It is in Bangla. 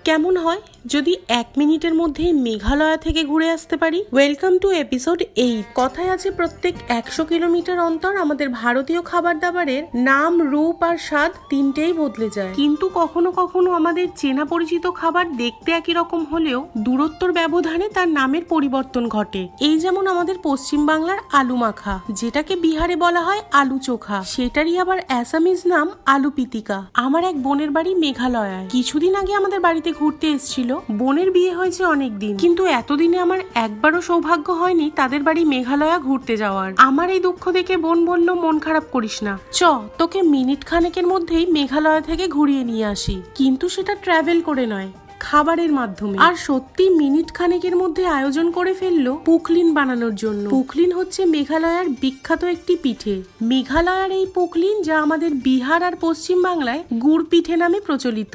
কেমন হয় যদি 1 মিনিটের মধ্যেই মেঘালয় থেকে ঘুরে আসতে পারি। Welcome to episode 8। কথায় আছে প্রত্যেক 100 কিলোমিটার অন্তর আমাদের ভারতীয় খাবার দাবারের নাম, রূপ আর স্বাদ তিনটেই বদলে যায়। কিন্তু কখনো কখনো আমাদের চেনা পরিচিত খাবার দেখতে একই রকম হলেও দূরত্বর ব্যবধানে তার নামের পরিবর্তন ঘটে। এই যেমন আমাদের পশ্চিম বাংলার আলু মাখা, যেটাকে বিহারে বলা হয় আলু চোখা, সেটারই আবার অ্যাসামিজ নাম আলু পিতিকা। আমার এক বোনের বাড়ি মেঘালয়ায়। কিছুদিন আগে আমাদের বাড়িতে ঘুরতে এসেছিল। বোনের বিয়ে হয়েছে অনেকদিন, কিন্তু এতদিনে আমার একবারও সৌভাগ্য হয়নি তাদের বাড়ি মেঘালয়া ঘুরতে যাওয়ার। আমার এই দুঃখ দেখে বোন বলল, মন খারাপ করিস না, তোকে মিনিট খানেকের মধ্যেই মেঘালয়া থেকে ঘুরিয়ে নিয়ে আসি। কিন্তু সেটা ট্রাভেল করে নয়, খাবারের মাধ্যমে। আর সত্যি মিনিট খানেকের মধ্যে আয়োজন করে ফেললো পুকলিন বানানোর জন্য। পুকলিন হচ্ছে মেঘালয়ার বিখ্যাত একটি পিঠে। মেঘালয়ার এই পুকলিন, যা আমাদের বিহার আর পশ্চিম বাংলায় গুড় পিঠে নামে প্রচলিত।